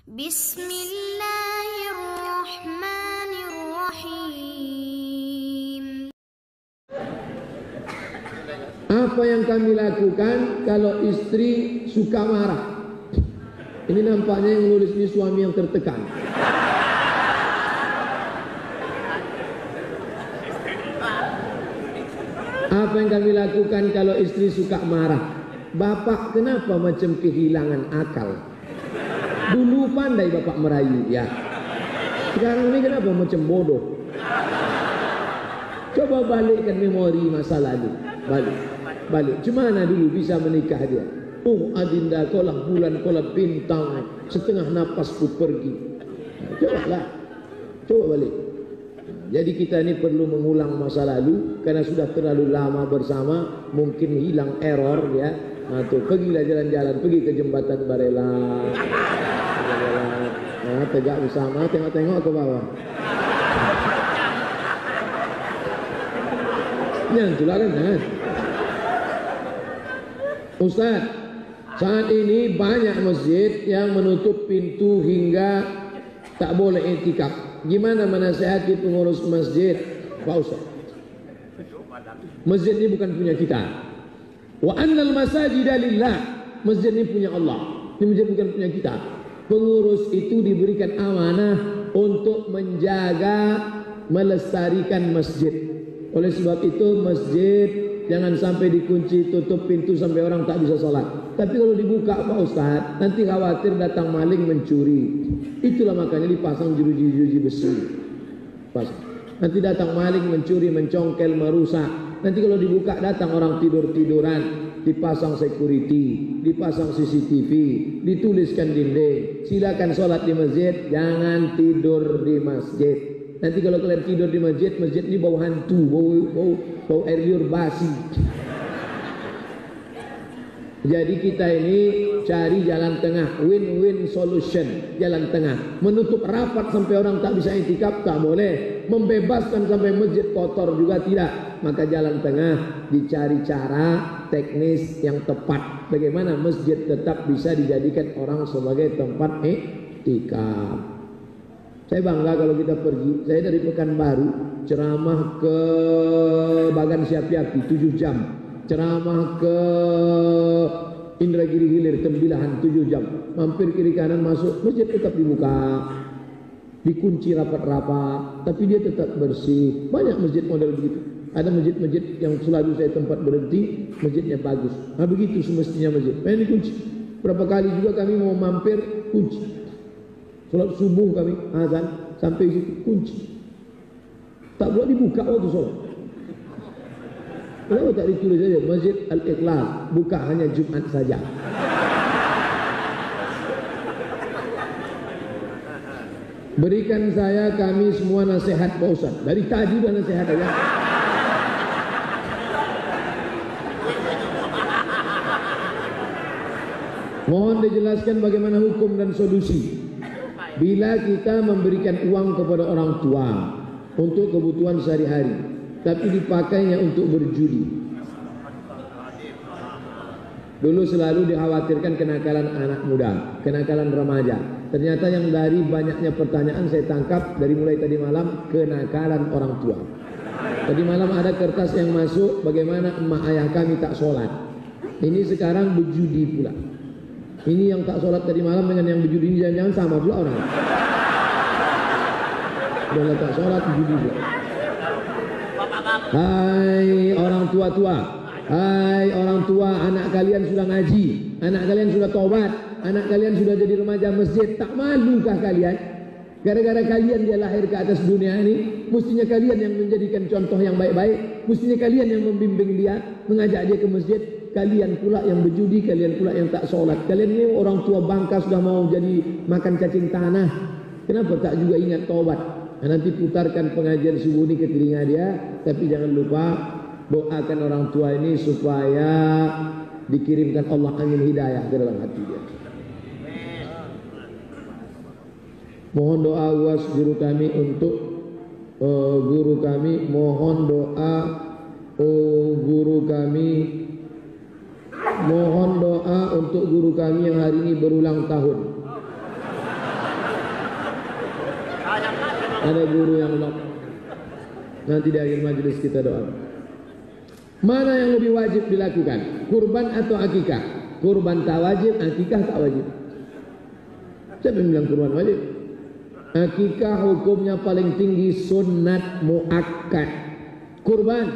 Bismillahirrahmanirrahim. Apa yang kami lakukan kalau istri suka marah? Ini nampaknya yang menulis ini suami yang tertekan. Apa yang kami lakukan kalau istri suka marah? Bapak kenapa macam kehilangan akal? Dulu pandai bapak merayu ya. Sekarang ini kenapa macam bodoh? Coba balikkan memori masa lalu. Balik. Cumana dulu bisa menikah dia? Oh adinda, kau lah bulan, kau lah bintang, setengah napasku pergi. Coba balik. Jadi kita ini perlu mengulang masa lalu karena sudah terlalu lama bersama, mungkin hilang error ya. Nah, tuh pergilah jalan-jalan, pergi ke jembatan Barela. Nah, tegak bersama, tengok-tengok ke bawah. Nyantulah kan? Ustaz, saat ini banyak masjid yang menutup pintu hingga tak boleh i'tikaf. Gimana menasihati pengurus masjid, Pak Ustaz? Masjid ini bukan punya kita. Wa annal masajida lillah. Masjid ini punya Allah. Ini masjid bukan punya kita. Pengurus itu diberikan amanah untuk menjaga, melestarikan masjid. Oleh sebab itu masjid jangan sampai dikunci, tutup pintu sampai orang tak bisa sholat. Tapi kalau dibuka Pak Ustaz, nanti khawatir datang maling mencuri. Itulah makanya dipasang jeruji-jeruji besi. Nanti datang maling mencuri, mencongkel, merusak. Nanti kalau dibuka datang orang tidur-tiduran, dipasang security, dipasang CCTV, dituliskan dinding, silakan sholat di masjid, jangan tidur di masjid. Nanti kalau kalian tidur di masjid, masjid ini bau hantu, bau air liur basi. Jadi kita ini cari jalan tengah, win-win solution, jalan tengah. Menutup rapat sampai orang tak bisa i'tikaf tak boleh, membebaskan sampai masjid kotor juga tidak. Maka jalan tengah, dicari cara teknis yang tepat. Bagaimana masjid tetap bisa dijadikan orang sebagai tempat i'tikaf. Saya bangga kalau kita pergi. Saya dari Pekanbaru ceramah ke Bagan Siapi-api 7 jam, ceramah ke Indragiri Hilir Tembilahan 7 jam, mampir kiri kanan masuk, masjid tetap dibuka, dikunci rapat-rapat, tapi dia tetap bersih. Banyak masjid model begitu. Ada masjid-masjid yang selalu saya tempat berhenti, masjidnya bagus. Nah begitu semestinya masjid, pengen dikunci. Berapa kali juga kami mau mampir, kunci. Sholat subuh kami azan sampai situ kunci, tak boleh dibuka waktu sholat. Kenapa tak ditulis saja Masjid Al-Ikhlas, buka hanya Jumat saja. Berikan saya kami semua nasihat Pak Ustaz. Dari tadi udah nasihat aja. Mohon dijelaskan bagaimana hukum dan solusi bila kita memberikan uang kepada orang tua untuk kebutuhan sehari-hari, tapi dipakainya untuk berjudi. Dulu selalu dikhawatirkan kenakalan anak muda, kenakalan remaja. Ternyata yang dari banyaknya pertanyaan saya tangkap dari mulai tadi malam, kenakalan orang tua. Tadi malam ada kertas yang masuk, bagaimana emak ayah kami tak sholat. Ini sekarang berjudi pula. Ini yang tak sholat tadi malam dengan yang berjudi ini jangan-jangan sama pula orang. Udah tak sholat berjudi pula. Hai orang tua-tua, hai orang tua, anak kalian sudah ngaji, anak kalian sudah tobat, anak kalian sudah jadi remaja masjid, tak malukah kalian? Gara-gara kalian dia lahir ke atas dunia ini, mestinya kalian yang menjadikan contoh yang baik-baik, mestinya kalian yang membimbing dia, mengajak dia ke masjid. Kalian pula yang berjudi, kalian pula yang tak sholat. Kalian ini orang tua bangka sudah mau jadi makan cacing tanah. Kenapa tak juga ingat taubat? Nah, nanti putarkan pengajian subuh ini ke telinga dia. Tapi jangan lupa doakan orang tua ini supaya dikirimkan Allah angin hidayah ke dalam hati dia. Mohon doa UAS guru kami untuk guru kami. Mohon doa guru kami. Mohon doa untuk guru kami yang hari ini berulang tahun. Ada guru yang lock. Nanti di akhir majelis kita doa. Mana yang lebih wajib dilakukan? Kurban atau akikah? Kurban tak wajib, akikah tak wajib. Siapa yang bilang kurban wajib? Akikah hukumnya paling tinggi sunnat muakkad. Kurban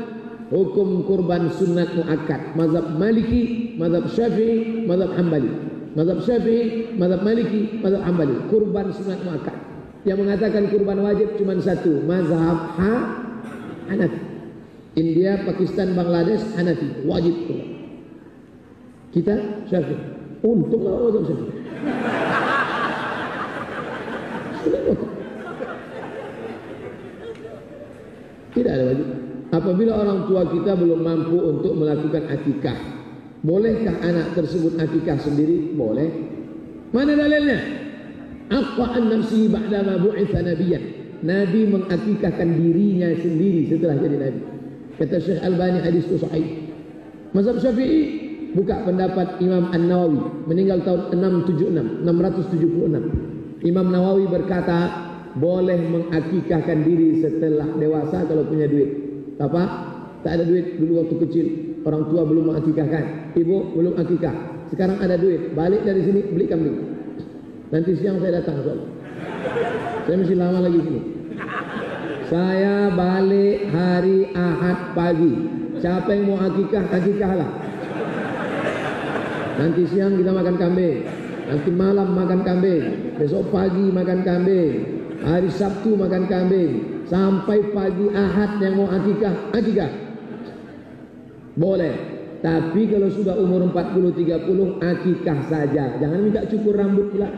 hukum kurban sunnat muakkad. Mazhab Maliki, mazhab Syafi'i, mazhab Hambali. Mazhab Syafi'i, mazhab Maliki, mazhab Hambali. Kurban sunat muakkad. Yang mengatakan kurban wajib cuma satu, mazhab Hanafi. India, Pakistan, Bangladesh, Hanafi, wajib kurban. Kita Syafi'i. Untung lah mazhab Syafi'i. Tidak ada wajib. Apabila orang tua kita belum mampu untuk melakukan akikah, bolehkah anak tersebut akikah sendiri? Boleh. Mana dalilnya? Aqwa an nafsihi ba'dama bu'itha nabiyyan. Nabi mengakikahkan dirinya sendiri setelah jadi nabi. Kata Syekh Albani, hadis itu sahih. Mazhab Syafi'i buka pendapat Imam An-Nawawi, meninggal tahun 676. Imam Nawawi berkata, boleh mengakikahkan diri setelah dewasa kalau punya duit. Apa? Tak ada duit dulu waktu kecil, orang tua belum mengakikahkan, ibu belum akikah. Sekarang ada duit, balik dari sini beli kambing. Nanti siang saya datang, soal. Saya mesti lama lagi sini. Saya balik hari Ahad pagi. Siapa yang mau akikah, akikahlah. Nanti siang kita makan kambing, nanti malam makan kambing, besok pagi makan kambing, hari Sabtu makan kambing, sampai pagi Ahad yang mau akikah, akikah. Boleh. Tapi kalau sudah umur 40-30, akikah saja. Jangan minta cukur rambut pula.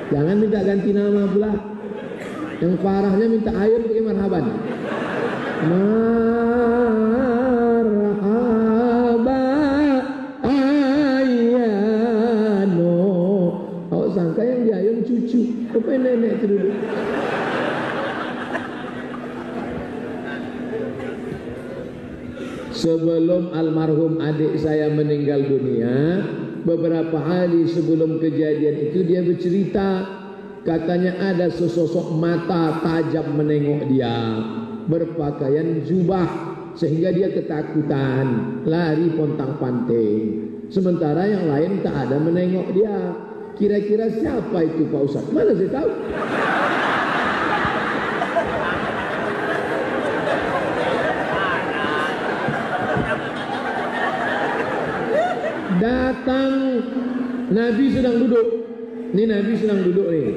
Jangan minta ganti nama pula. Yang parahnya minta air pakai marhaban. Marhaba ayano. Awak sangka yang diayun cucu. Apa nenek itu dulu? Sebelum almarhum adik saya meninggal dunia, beberapa hari sebelum kejadian itu dia bercerita, katanya ada sesosok mata tajam menengok dia, berpakaian jubah, sehingga dia ketakutan, lari pontang-panting. Sementara yang lain tak ada menengok dia. Kira-kira siapa itu Pak Ustaz? Mana saya tahu? Datang, Nabi sedang duduk. Ini Nabi sedang duduk nih.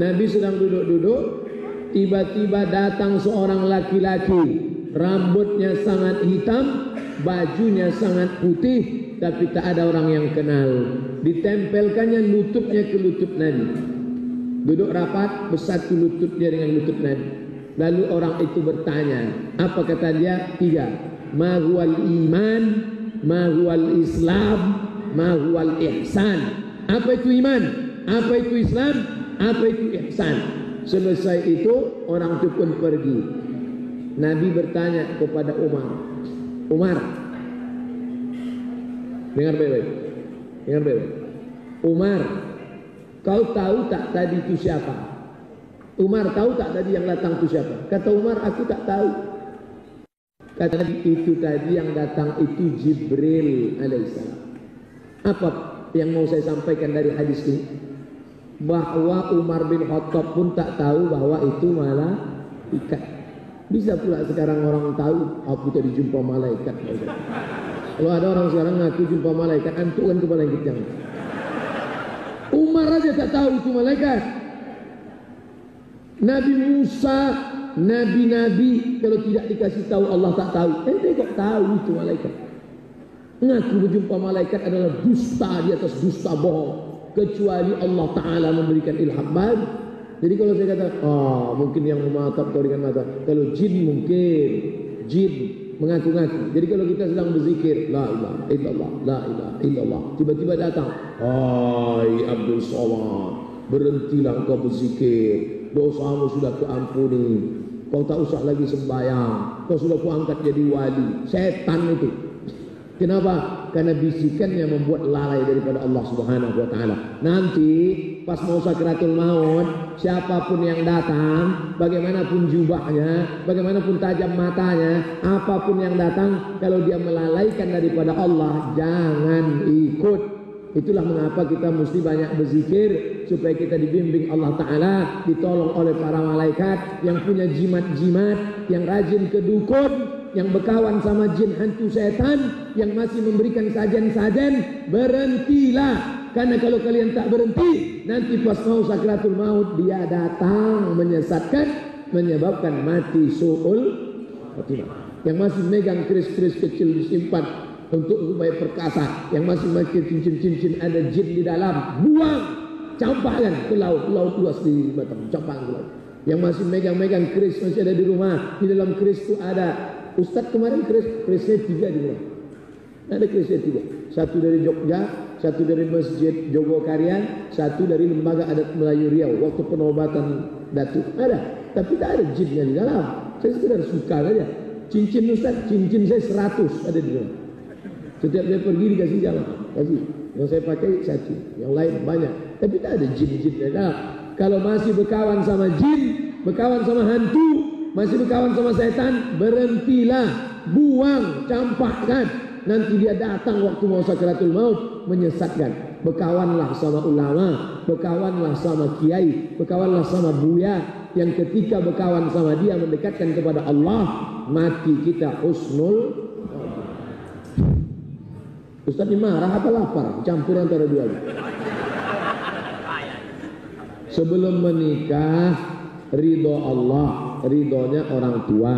Nabi sedang duduk-duduk. Tiba-tiba datang seorang laki-laki. Rambutnya sangat hitam, bajunya sangat putih, tapi tak ada orang yang kenal. Ditempelkannya lututnya ke lutut Nabi. Duduk rapat, bersatu lututnya dengan lutut Nabi. Lalu orang itu bertanya, apa kata dia? 3. Ma huwal iman, ma huwal Islam, ma huwal ihsan. Apa itu iman? Apa itu Islam? Apa itu ihsan? Selesai itu orang itu pun pergi. Nabi bertanya kepada Umar, Umar, dengar baik-baik, dengar baik-baik. Umar, kau tahu tak tadi itu siapa? Umar tahu tak tadi yang datang itu siapa? Kata Umar, aku tak tahu. Kata itu tadi yang datang itu Jibril alaihissalam. Apa yang mau saya sampaikan dari hadis ini? Bahwa Umar bin Khattab pun tak tahu bahwa itu malaikat. Bisa pula sekarang orang tahu aku tadi jumpa malaikat. Kalau ada orang sekarang ngaku jumpa malaikat, antuk kan ke malaikat jangan. Umar aja tak tahu itu malaikat. Nabi Musa, nabi-nabi kalau tidak dikasih tahu Allah tak tahu. Ente kok tahu itu malaikat? Ngaku berjumpa malaikat adalah dusta di atas dusta bohong. Kecuali Allah Ta'ala memberikan ilham baru. Jadi kalau saya kata, mungkin yang mematap kau dengan mata. Kalau jin mungkin, jin mengaku-ngaku. Jadi kalau kita sedang berzikir, la ilaha illallah, la ilaha illallah, tiba-tiba datang, hai Abdul Somad, berhentilah kau berzikir, dosamu sudah kuampuni, kau tak usah lagi sembahyang, kau sudah kuangkat jadi wali. Setan itu. Kenapa? karena bisikannya membuat lalai daripada Allah Subhanahu wa taala. Nanti pas mau sakaratul maut, siapapun yang datang, bagaimanapun jubahnya, bagaimanapun tajam matanya, apapun yang datang, kalau dia melalaikan daripada Allah, jangan ikut. Itulah mengapa kita mesti banyak berzikir, supaya kita dibimbing Allah Ta'ala, ditolong oleh para malaikat yang punya jimat-jimat, yang rajin ke dukun, yang berkawan sama jin hantu setan, yang masih memberikan sajen-sajen. Berhentilah, karena kalau kalian tak berhenti, nanti pas mau sakratul maut dia datang menyesatkan, menyebabkan mati su'ul khotimah. Yang masih megang keris-keris kecil disimpan untuk supaya perkasa, yang masih pakai cincin-cincin ada jin di dalam, buang, campakkan ke laut luas di Batam, campakkan ke laut. Yang masih megang-megang keris masih ada di rumah, di dalam keris itu ada, Ustadz kemarin kerisnya 3 di rumah, ada kerisnya 3, satu dari Jogja, satu dari Masjid Jogokarian, satu dari Lembaga Adat Melayu Riau waktu penobatan Datuk, ada, tapi tak ada jinnya di dalam. Saya sekedar suka saja. Cincin Ustadz, cincin saya 100 ada di rumah. Setiap saya pergi dikasih jalan, kasih. Yang saya pakai 1, yang lain banyak. Tapi tak ada jin-jin. Kalau masih berkawan sama jin, berkawan sama hantu, masih berkawan sama setan, berhentilah, buang, campakkan. Nanti dia datang waktu mau sakaratul maut, menyesatkan. Berkawanlah sama ulama, berkawanlah sama kiai, berkawanlah sama buya, yang ketika berkawan sama dia mendekatkan kepada Allah, mati kita husnul. Ustaz ini marah apa lapar? Campur antara dua. Sebelum menikah, ridho Allah, ridhonya orang tua.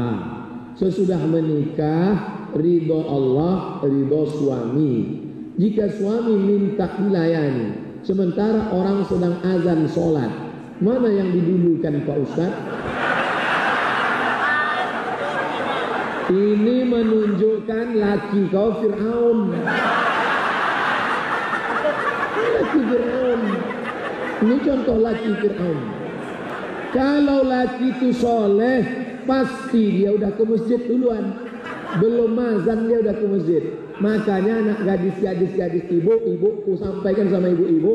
Sesudah menikah, ridho Allah, ridho suami. Jika suami minta dilayani, sementara orang sedang azan sholat, mana yang didulukan Pak Ustaz? Ini menunjukkan laki kau Fir'aun. Laki Fir'aun. Ini contoh laki Fir'aun. Kalau laki itu soleh, pasti dia udah ke masjid duluan. Belum azan dia udah ke masjid. Makanya anak gadis ibu-ibu, ku sampaikan sama ibu-ibu,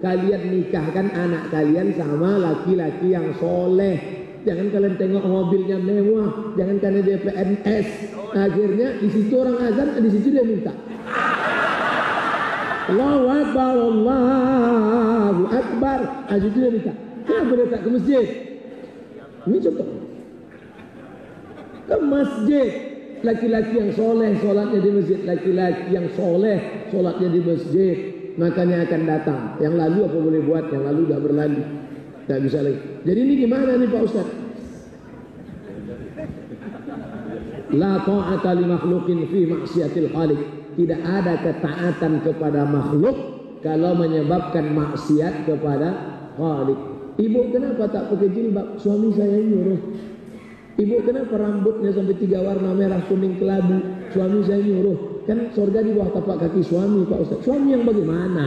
kalian nikahkan anak kalian sama laki-laki yang soleh. Jangan kalian tengok mobilnya mewah, jangan karena dia PNS. Akhirnya di situ orang azan, di situ dia minta. Allahu Akbar, Allahu Akbar. Di situ dia minta. Kenapa dia tak ke masjid? Ini contoh. Ke masjid. Laki-laki yang soleh, sholatnya di masjid. Laki-laki yang soleh, sholatnya di masjid. Makanya akan datang. Yang lalu apa boleh buat? Yang lalu udah berlalu. Tak bisa lagi. Jadi ini gimana nih Pak Ustaz? La ta'ata li makhluqin fi maksiatil khaliq. Tidak ada ketaatan kepada makhluk kalau menyebabkan maksiat kepada Khaliq. Ibu kenapa tak pakai jilbab? Suami saya nyuruh. Ibu kenapa rambutnya sampai 3 warna merah, kuning, kelabu? Suami saya nyuruh. Kan surga di bawah tapak kaki suami Pak Ustaz. Suami yang bagaimana?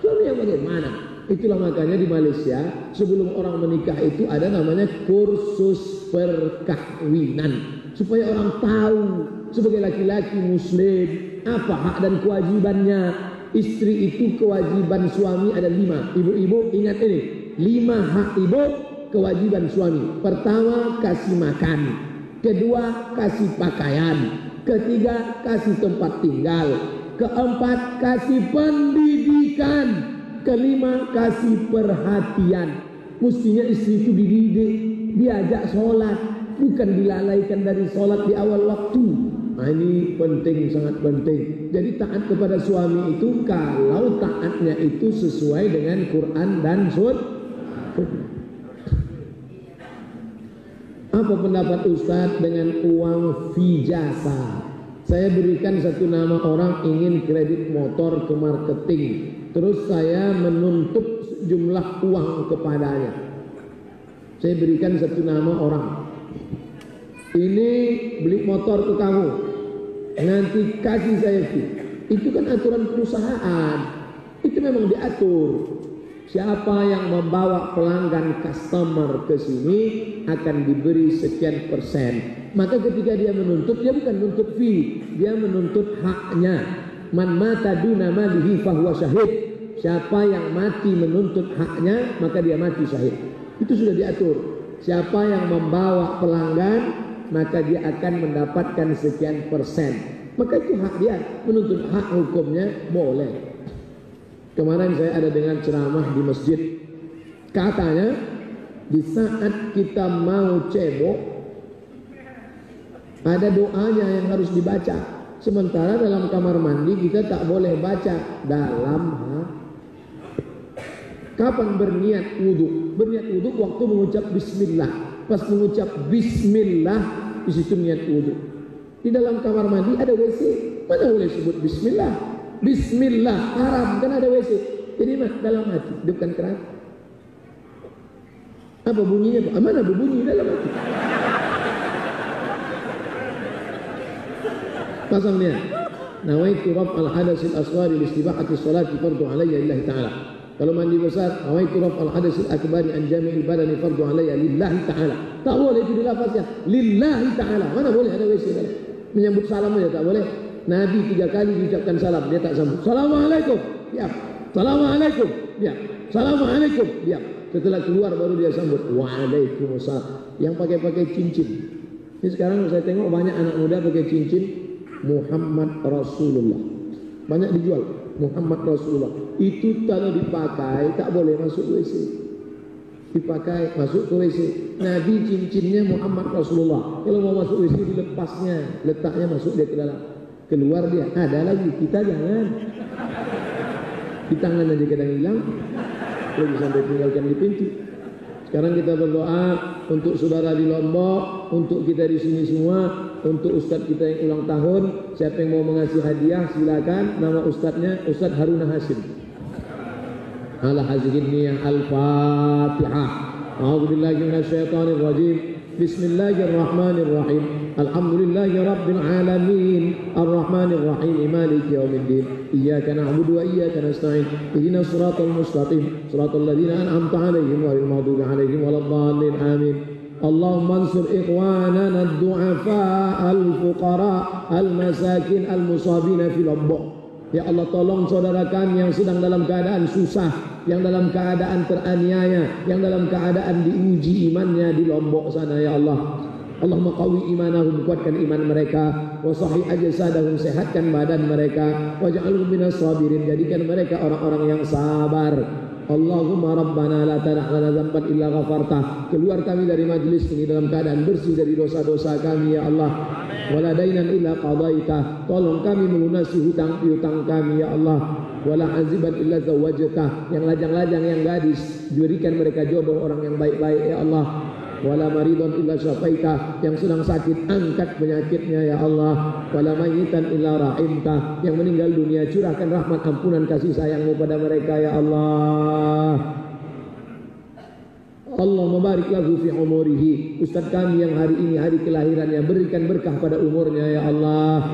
Suami yang bagaimana? Itulah makanya di Malaysia sebelum orang menikah itu ada namanya kursus perkahwinan, supaya orang tahu sebagai laki-laki muslim apa hak dan kewajibannya. Istri itu kewajiban suami ada 5. Ibu-ibu ingat ini, 5 hak ibu, kewajiban suami. Pertama, kasih makan. Kedua, kasih pakaian. Ketiga, kasih tempat tinggal. Keempat, kasih pendidikan. Kelima, kasih perhatian. Mestinya istri itu dididik, diajak sholat, bukan dilalaikan dari sholat di awal waktu. Nah, ini penting, sangat penting. Jadi taat kepada suami itu kalau taatnya itu sesuai dengan Quran dan Sunnah. Apa pendapat Ustadz dengan uang fee jasa? Saya berikan satu nama orang ingin kredit motor ke marketing, terus saya menuntut sejumlah uang kepadanya. Saya berikan satu nama orang, ini beli motor ke kamu, nanti kasih saya fee. Itu kan aturan perusahaan, itu memang diatur. Siapa yang membawa pelanggan customer ke sini akan diberi sekian persen. Maka ketika dia menuntut, dia bukan menuntut fee, dia menuntut haknya. Man mata duna malihi fahuwa syahid. Siapa yang mati menuntut haknya, maka dia mati syahid. Itu sudah diatur. Siapa yang membawa pelanggan, maka dia akan mendapatkan sekian persen. Maka itu hak dia. Menuntut hak hukumnya boleh. Kemarin saya ada dengan ceramah di masjid. Katanya, di saat kita mau cebok, ada doanya yang harus dibaca. Sementara dalam kamar mandi kita tak boleh baca dalam kapan berniat wudhu? Berniat wudhu waktu mengucap bismillah. Pas mengucap bismillah, di situ niat wudhu. Di dalam kamar mandi ada WC, mana boleh sebut bismillah? Bismillah haram, kan ada WC. Jadi dalam hati, hidupkan keran. Apa bunyinya? Mana berbunyi dalam hati? Pasang dia. Nawaitu raf'al hadasil asghari li istibahati sholati fardu alayya lillahi ta'ala. Kalau mandi besar, nawaitu raf'al hadasil akbari an jami'il badani fardu alayya lillahi ta'ala. Tak boleh itu dilafaznya lillahi ta'ala. Mana boleh ada WC dalam. Menyambut salam aja tak boleh. Nabi 3 kali diucapkan salam, dia tak sambut. Assalamualaikum. Diam. Assalamualaikum. Diam. Assalamualaikum. Diam. Setelah keluar baru dia sambut. Waalaikumsalam. Yang pakai cincin. Ini sekarang saya tengok banyak anak muda pakai cincin Muhammad Rasulullah. Banyak dijual Muhammad Rasulullah. Itu kalau dipakai tak boleh masuk WC. Dipakai masuk ke WC. Nabi cincinnya Muhammad Rasulullah. Kalau mau masuk WC dilepasnya, letaknya masuk dia ke dalam. Keluar dia. Ada lagi, kita jangan. Di tangan aja kadang hilang. Lagi sampai tinggalkan di pintu. Sekarang kita berdoa untuk saudara di Lombok, untuk kita di sini semua, untuk ustadz kita yang ulang tahun. Siapa yang mau mengasih hadiah silakan. Nama ustadznya Ustadz Haruna Hasim. Ala hazirin niyah al-Fatihah. A'udzubillahi minasyaitonir rajim. Bismillahirrahmanirrahim. Alhamdulillahi rabbil alamin. Arrahmanir rahim. Maliki yaumiddin. Iyyaka na'budu wa iyyaka nasta'in. Ihdinas siratal mustaqim. Siratal ladzina an'amta 'alaihim ghairil maghdubi 'alaihim waladdallin. Amin. Allahumma ansur ikhwanana ad-du'afa al-fuqara al-masakin al-musabina fil Lombok. Ya Allah, tolong saudara kami yang sedang dalam keadaan susah, yang dalam keadaan teraniaya, yang dalam keadaan diuji imannya di Lombok sana ya Allah. Allahumma qawi imanahum, kuatkan iman mereka, wa sahih ajsadahum, sehatkan badan mereka, waj'alhum minas sabirin, jadikan mereka orang-orang yang sabar. Allahumma rabbana la tada' lana dzamban illa ghafartah. Keluar kami dari majlis ini dalam keadaan bersih dari dosa-dosa kami ya Allah. Wala dainan illa qadaitah. Tolong kami melunasi hutang piutang kami ya Allah. Wala aziban illa zawajtah. Yang lajang-lajang, yang gadis, berikan mereka jodoh orang yang baik-baik ya Allah. Wala maridon illa syafaitah. Yang sedang sakit, angkat penyakitnya ya Allah. Wala mayitan illa rahimtah. Yang meninggal dunia, curahkan rahmat ampunan kasih sayangmu pada mereka ya Allah. Allah mabarik lahu fi umurihi. Ustaz kami yang hari ini hari kelahirannya, berikan berkah pada umurnya ya Allah.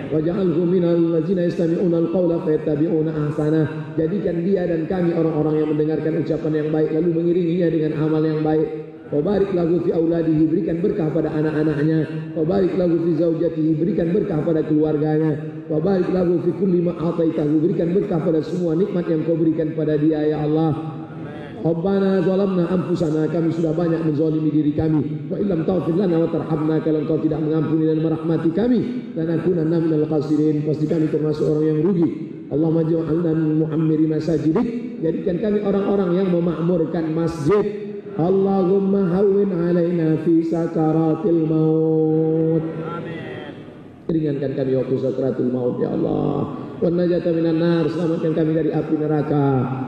Waj'alhu minal ladzina yastami'una al-qawla fayattabi'una ahsanah. Jadikan dia dan kami orang-orang yang mendengarkan ucapan yang baik lalu mengiringinya dengan amal yang baik. Wabarik lagu fi auladihi, berikan berkah pada anak-anaknya. Wabarik lagu fi zaujatihi, berikan berkah pada keluarganya. Wabarik lagu fi kulli ma ataitahu, berikan berkah pada semua nikmat yang kau berikan pada dia ya Allah. Rabbana zalamna anfusana, kami sudah banyak menzalimi diri kami. Wa illam taghfir lana wa tarhamna, kalau engkau tidak mengampuni dan merahmati kami, lanakunanna minal khasirin, pasti kami termasuk orang yang rugi. Allahumma ja'alna min mu'ammiri masajidik, jadikan kami orang-orang yang memakmurkan masjid. Allahumma hawwin alaina fi sakaratil maut. Amin. Ringankan kami waktu sakaratul maut ya Allah. Wan najata minan nar, selamatkan kami dari api neraka.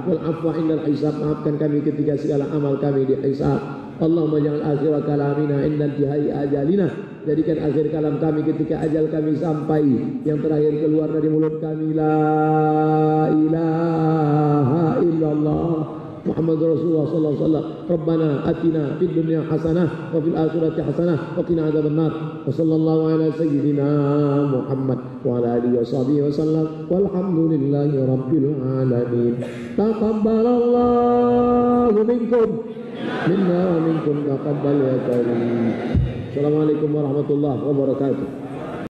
Wal afwa indal hisab, maafkan kami ketika segala amal kami dihisab. Allahumma ja'al akhir kalamina inda intihai ajalina, jadikan akhir kalam kami ketika ajal kami sampai, yang terakhir keluar dari mulut kami la ilaha illallah Muhammad Rasulullah sallallahu alaihi wasallam. Rabbana atina fid dunya hasanah wa fil akhirati hasanah wa qina adzabannar. Wa sallallahu ala sayyidina Muhammad wa ala alihi washabihi wasallam. Walhamdulillahi rabbil alamin. Taqabbalallahu minkum minna wa minkum taqabbal ya karim. Assalamualaikum warahmatullahi wabarakatuh.